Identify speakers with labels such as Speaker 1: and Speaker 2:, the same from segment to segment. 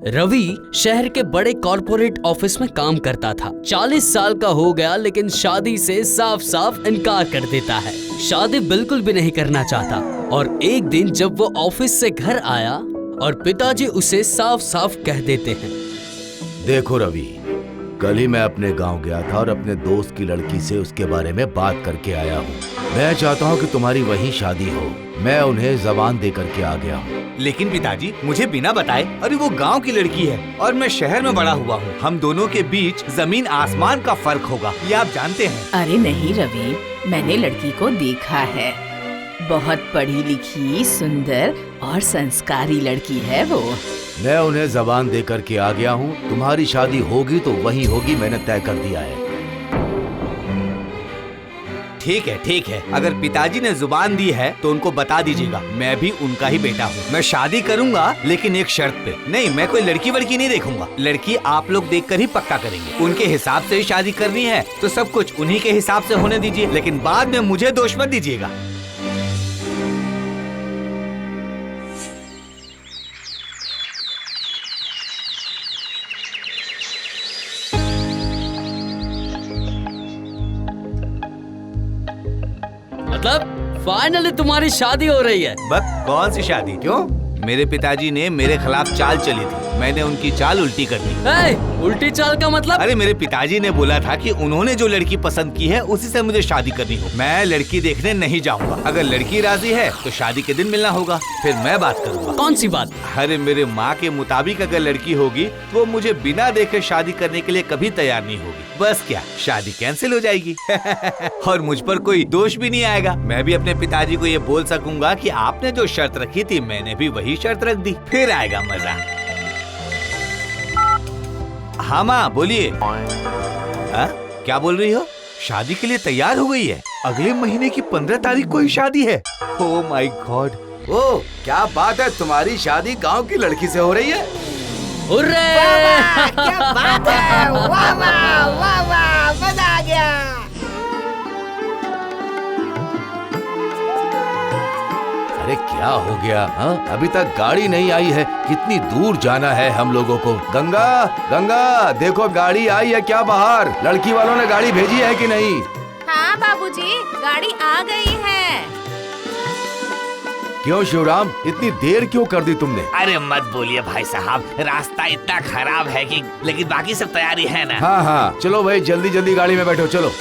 Speaker 1: रवि शहर के बड़े कॉर्पोरेट ऑफिस में काम करता था। 40 साल का हो गया लेकिन शादी से साफ साफ इनकार कर देता है। शादी बिल्कुल भी नहीं करना चाहता। और एक दिन जब वो ऑफिस से घर आया और पिताजी उसे साफ साफ कह देते हैं,
Speaker 2: देखो रवि, कल ही मैं अपने गांव गया था और अपने दोस्त की लड़की से उसके बारे में बात करके आया हूँ। मैं चाहता हूँ कि तुम्हारी वही शादी हो। मैं उन्हें जबान दे करके आ गया हूँ।
Speaker 3: लेकिन पिताजी, मुझे बिना बताए, अरे वो गांव की लड़की है और मैं शहर में बड़ा हुआ हूँ। हम दोनों के बीच जमीन आसमान का फर्क होगा, ये आप जानते हैं।
Speaker 4: अरे नहीं रवि, मैंने लड़की को देखा है। बहुत पढ़ी लिखी, सुंदर और संस्कारी लड़की है वो।
Speaker 2: मैं उन्हें जबान दे करके आ गया हूँ। तुम्हारी शादी होगी तो वही होगी, मैंने तय कर दिया है।
Speaker 3: ठीक है, ठीक है। अगर पिताजी ने जुबान दी है तो उनको बता दीजिएगा, मैं भी उनका ही बेटा हूँ। मैं शादी करूँगा लेकिन एक शर्त पे। नहीं, मैं कोई लड़की वड़की नहीं देखूंगा। लड़की आप लोग देखकर ही पक्का करेंगे। उनके हिसाब से ही शादी करनी है तो सब कुछ उन्हीं के हिसाब से होने दीजिए, लेकिन बाद में मुझे दोष मत दीजिएगा।
Speaker 1: मतलब फाइनली तुम्हारी शादी हो रही है।
Speaker 3: बस कौन सी शादी? क्यों? मेरे पिताजी ने मेरे खिलाफ चाल चली थी, मैंने उनकी चाल उल्टी कर दी।
Speaker 1: उल्टी चाल का मतलब?
Speaker 3: अरे मेरे पिताजी ने बोला था कि उन्होंने जो लड़की पसंद की है उसी से मुझे शादी करनी हो। मैं लड़की देखने नहीं जाऊंगा। अगर लड़की राजी है तो शादी के दिन मिलना होगा, फिर मैं बात करूंगा।
Speaker 1: कौन सी बात?
Speaker 3: अरे मेरे माँ के मुताबिक अगर लड़की होगी तो वो मुझे बिना देखे शादी करने के लिए कभी तैयार नहीं होगी। बस क्या, शादी कैंसिल हो जाएगी और मुझ पर कोई दोष भी नहीं आएगा। मैं भी अपने पिताजी को ये बोल सकूंगा कि आपने जो शर्त रखी थी मैंने भी वही शर्त रख दी, फिर आएगा मजा। हाँ माँ, बोलिए। क्या बोल रही हो? शादी के लिए तैयार हो गई है? अगले महीने की 15 तारीख को ही शादी है। Oh my God!
Speaker 2: ओह, क्या बात है, तुम्हारी शादी गांव की लड़की से हो रही है?
Speaker 1: हुर्रे!
Speaker 5: क्या बात है! वाह वाह वाह वाह, मजा आ गया।
Speaker 2: अरे क्या हो गया? हाँ, अभी तक गाड़ी नहीं आई है। कितनी दूर जाना है हम लोगों को? गंगा, गंगा, देखो गाड़ी आई है क्या बाहर? लड़की वालों ने गाड़ी भेजी है कि नहीं?
Speaker 6: हाँ बाबूजी, गाड़ी आ गई है।
Speaker 2: क्यों शिवराम, इतनी देर क्यों कर दी तुमने?
Speaker 3: अरे मत बोलिए भाई साहब, रास्ता इतना खराब है कि, लेकिन बाकी सब तैयारी है ना?
Speaker 2: हाँ हाँ, चलो भाई, जल्दी जल्दी गाड़ी में बैठो, चलो।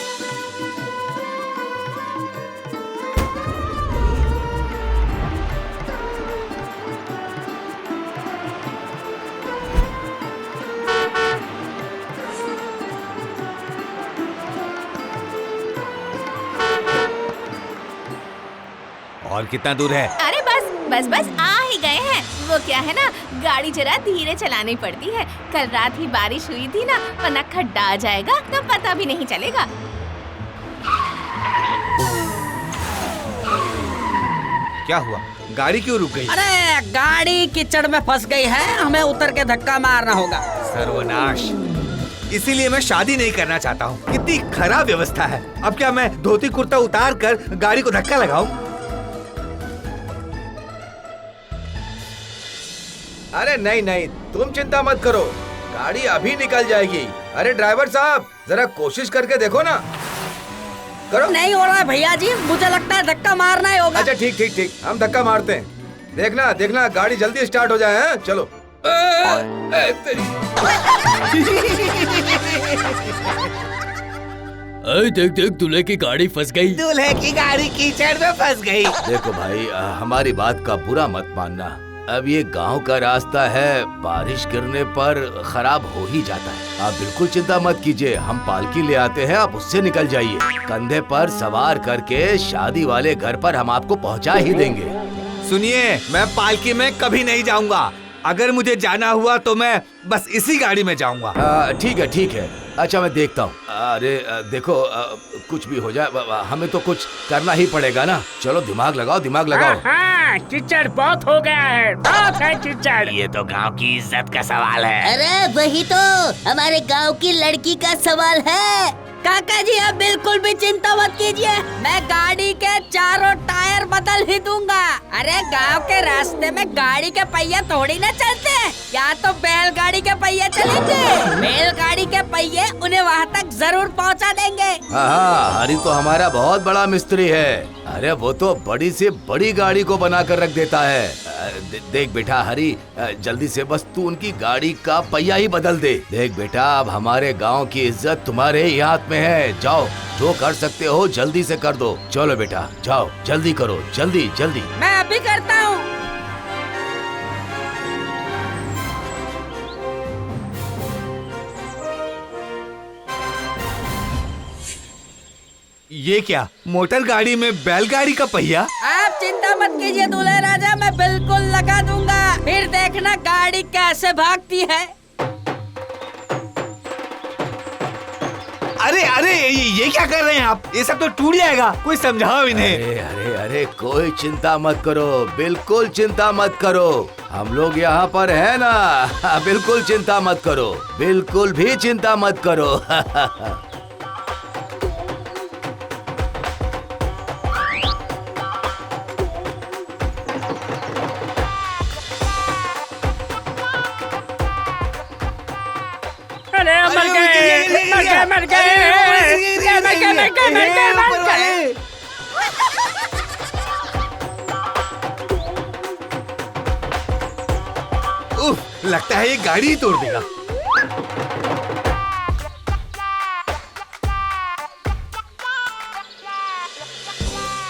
Speaker 3: और कितना दूर है?
Speaker 6: अरे बस बस बस आ ही गए हैं। वो क्या है ना, गाड़ी जरा धीरे चलानी पड़ती है। कल रात ही बारिश हुई थी ना, वरना खड्डा आ जाएगा तो पता भी नहीं चलेगा।
Speaker 3: क्या हुआ? गाड़ी क्यों रुक गई?
Speaker 5: अरे गाड़ी कीचड़ में फंस गई है, हमें उतर के धक्का मारना होगा।
Speaker 3: सर्वनाश! इसीलिए मैं शादी नहीं करना चाहता हूँ। कितनी खराब व्यवस्था है। अब क्या मैं धोती कुर्ता उतार कर गाड़ी को धक्का लगाऊं?
Speaker 2: अरे नहीं नहीं, तुम चिंता मत करो, गाड़ी अभी निकल जाएगी। अरे ड्राइवर साहब, जरा कोशिश करके देखो ना। करो।
Speaker 5: नहीं हो रहा है भैया जी, मुझे लगता है धक्का मारना ही होगा।
Speaker 2: अच्छा ठीक ठीक ठीक, हम धक्का मारते हैं। देखना देखना, गाड़ी जल्दी स्टार्ट हो जाए। हैं? चलो।
Speaker 1: देख देख, दूल्हे की गाड़ी फंस गई।
Speaker 5: दूल्हे की गाड़ी कीचड़ में फंस गई।
Speaker 2: देखो भाई, हमारी बात का बुरा मत मानना। अब ये गांव का रास्ता है, बारिश गिरने पर खराब हो ही जाता है। आप बिल्कुल चिंता मत कीजिए, हम पालकी ले आते हैं, आप उससे निकल जाइए। कंधे पर सवार करके शादी वाले घर पर हम आपको पहुंचा ही देंगे।
Speaker 3: सुनिए, मैं पालकी में कभी नहीं जाऊंगा। अगर मुझे जाना हुआ तो मैं बस इसी गाड़ी में जाऊंगा।
Speaker 2: ठीक है ठीक है। अच्छा मैं देखता हूँ। अरे देखो, कुछ भी हो जाए हमें तो कुछ करना ही पड़ेगा ना। चलो दिमाग लगाओ, दिमाग लगाओ।
Speaker 7: हाँ, कीचड़ बहुत हो गया है, बहुत है कीचड़।
Speaker 3: ये तो गांव की इज्जत का सवाल है।
Speaker 8: अरे वही तो हमारे गांव की लड़की का सवाल है।
Speaker 5: काका जी आप बिल्कुल भी चिंता मत कीजिए, मैं गाड़ी के चारों टायर बदल ही दूंगा। अरे गांव के रास्ते में गाड़ी के पहिए थोड़ी ना चलते हैं, या तो बैलगाड़ी के पहिए चलेंगे। बैलगाड़ी के पहिए उन्हें वहाँ तक जरूर पहुँचा देंगे।
Speaker 2: हाँ, हरी तो हमारा बहुत बड़ा मिस्त्री है। अरे वो तो बड़ी से बड़ी गाड़ी को बना कर रख देता है। देख बेटा हरी, जल्दी से बस तू उनकी गाड़ी का पहिया ही बदल दे। देख बेटा, अब हमारे गांव की इज्जत तुम्हारे ही हाथ में है। जाओ, जो कर सकते हो जल्दी से कर दो। चलो बेटा जाओ, जल्दी करो, जल्दी जल्दी।
Speaker 5: मैं अभी करता हूँ।
Speaker 3: ये क्या, मोटर गाड़ी में बैलगाड़ी का पहिया?
Speaker 5: आप चिंता मत कीजिए दूल्हे राजा, मैं बिल्कुल लगा दूंगा। फिर देखना गाड़ी कैसे भागती है।
Speaker 3: अरे अरे ये क्या कर रहे हैं आप? ये सब तो टूट जाएगा, कोई समझाओ इन्हें।
Speaker 2: अरे अरे अरे, कोई चिंता मत करो, बिल्कुल चिंता मत करो, हम लोग यहाँ पर है ना। बिल्कुल चिंता मत करो, बिल्कुल भी चिंता मत करो।
Speaker 7: अरे मर गए, मर गए।
Speaker 3: उफ, लगता है ये गाड़ी ही तोड़ देगा।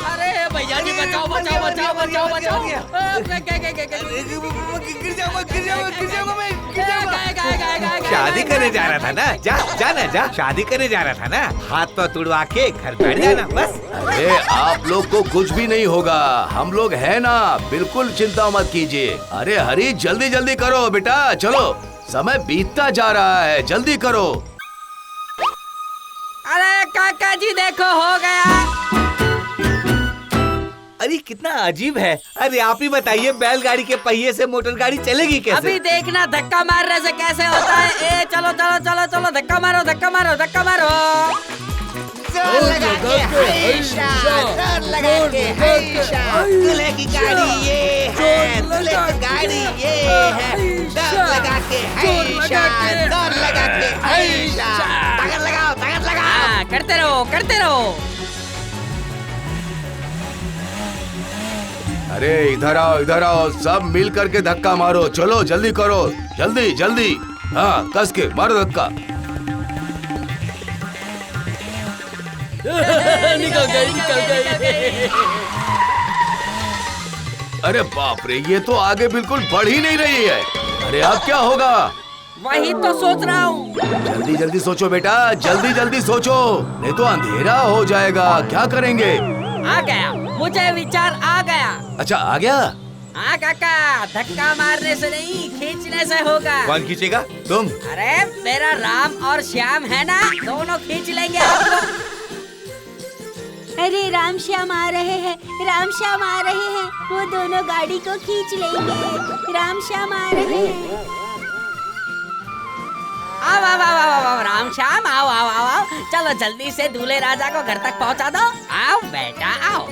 Speaker 5: अरे भैया जी बचाओ बचाओ बचाओ बचाओ बचाओ।
Speaker 3: शादी करने जा रहा था ना, जा जाना, जा शादी करने जा रहा था ना, हाथ तो तुड़वा के घर बैठ जाना बस।
Speaker 2: अरे आप लोग को कुछ भी नहीं होगा, हम लोग है ना, बिल्कुल चिंता मत कीजिए। अरे हरी जल्दी जल्दी करो बेटा, चलो समय बीतता जा रहा है, जल्दी करो।
Speaker 5: अरे काका जी देखो हो गया।
Speaker 3: अरे कितना अजीब है। अरे आप ही बताइए, बैलगाड़ी के पहिए से मोटर गाड़ी चलेगी कैसे?
Speaker 5: अभी देखना धक्का मारने से कैसे होता है। ए चलो चलो चलो चलो, धक्का मारो धक्का मारो धक्का मारो।
Speaker 8: जोर लगा के हैशा, जोर लगा के हैशा। दूल्हे की गाड़ी ये है, दूल्हे की गाड़ी ये है। जोर लगा के हैशा, जोर लगा के हैशा। ताकत लगाओ, ताकत लगाओ।
Speaker 5: हाँ, करते रहो करते रहो।
Speaker 2: अरे इधर आओ, सब मिल करके धक्का मारो। चलो जल्दी करो, जल्दी जल्दी। हाँ, कस के मारो धक्का।
Speaker 1: निकल गई।
Speaker 2: अरे बाप रे, ये तो आगे बिल्कुल बढ़ ही नहीं रही है। अरे अब क्या होगा?
Speaker 5: वही तो सोच रहा हूँ।
Speaker 2: जल्दी जल्दी सोचो बेटा, जल्दी जल्दी सोचो, नहीं तो अंधेरा हो जाएगा। क्या करेंगे?
Speaker 5: आ गया, मुझे विचार आ गया।
Speaker 2: अच्छा आ गया?
Speaker 5: हाँ काका, धक्का मारने से नहीं खींचने से होगा।
Speaker 3: कौन खींचेगा? तुम?
Speaker 5: अरे मेरा राम और श्याम है ना, दोनों खींच लेंगे आप लोग।
Speaker 6: अरे राम श्याम आ रहे हैं, राम श्याम आ रहे हैं, वो दोनों गाड़ी को खींच लेंगे। राम श्याम आ रहे हैं।
Speaker 5: आओ आओ आओ आओ आओ राम श्याम, आओ आओ आओ आओ। चलो जल्दी से दूल्हे राजा को घर तक पहुंचा दो। आओ बेटा आओ।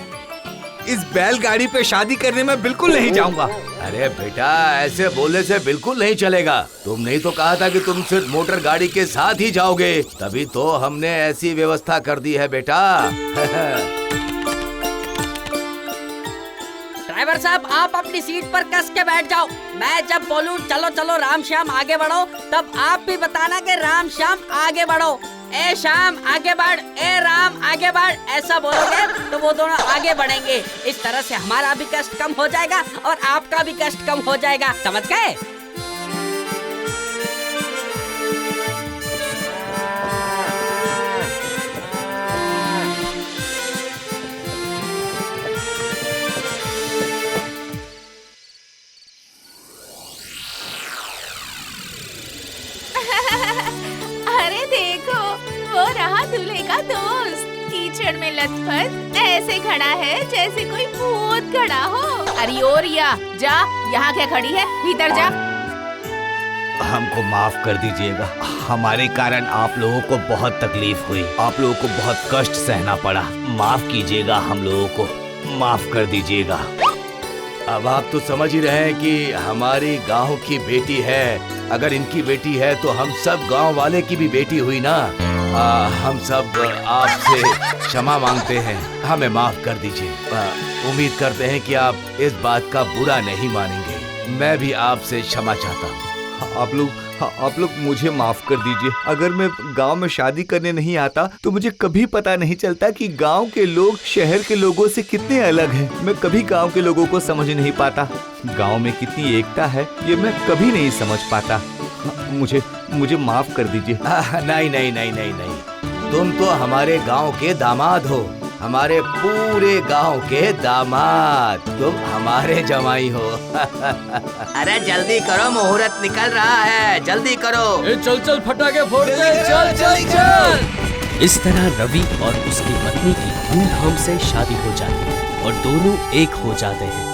Speaker 3: इस बैलगाड़ी पे शादी करने में बिल्कुल नहीं जाऊंगा।
Speaker 2: अरे बेटा, ऐसे बोलने से बिल्कुल नहीं चलेगा। तुमने ही तो कहा था कि तुम सिर्फ मोटर गाड़ी के साथ ही जाओगे, तभी तो हमने ऐसी व्यवस्था कर दी है बेटा।
Speaker 5: ड्राइवर साहब आप अपनी सीट पर कस के बैठ जाओ। मैं जब बोलूं चलो चलो राम श्याम आगे बढ़ो, तब आप भी बताना कि राम श्याम आगे बढ़ो। ए श्याम आगे बढ़, ए राम आगे बढ़, ऐसा बोलोगे तो वो दोनों आगे बढ़ेंगे। इस तरह से हमारा भी कष्ट कम हो जाएगा और आपका भी कष्ट कम हो जाएगा, समझ गए?
Speaker 6: अरे देखो, वो रहा दूल्हे का दोस्त, कीचड़ में लथपथ ऐसे खड़ा है जैसे कोई भूत खड़ा हो। अरे ओ रिया, जा, यहाँ क्या खड़ी है, भीतर जा।
Speaker 3: हमको माफ कर दीजिएगा। हमारे कारण आप लोगों को बहुत तकलीफ हुई, आप लोगों को बहुत कष्ट सहना पड़ा। माफ कीजिएगा, हम लोगों को माफ कर दीजिएगा।
Speaker 2: अब आप तो समझ ही रहे हैं कि हमारी गांव की बेटी है। अगर इनकी बेटी है तो हम सब गांव वाले की भी बेटी हुई ना। हम सब आपसे क्षमा मांगते हैं, हमें माफ कर दीजिए। उम्मीद करते हैं कि आप इस बात का बुरा नहीं मानेंगे। मैं भी आपसे क्षमा चाहता हूँ।
Speaker 3: आप लोग मुझे माफ कर दीजिए। अगर मैं गांव में शादी करने नहीं आता तो मुझे कभी पता नहीं चलता कि गांव के लोग शहर के लोगों से कितने अलग हैं। मैं कभी गांव के लोगों को समझ नहीं पाता। गांव में कितनी एकता है ये मैं कभी नहीं समझ पाता। मुझे माफ कर दीजिए।
Speaker 2: नहीं नहीं नहीं नहीं नहीं, तुम तो हमारे गांव के दामाद हो, हमारे पूरे गांव के दामाद। तुम हमारे जमाई हो।
Speaker 8: अरे जल्दी करो, मुहूर्त निकल रहा है, जल्दी करो।
Speaker 1: चल चल फटाके फोड़ दे, चल चल चल। इस तरह रवि और उसकी पत्नी की धूमधाम से शादी हो जाती है और दोनों एक हो जाते हैं।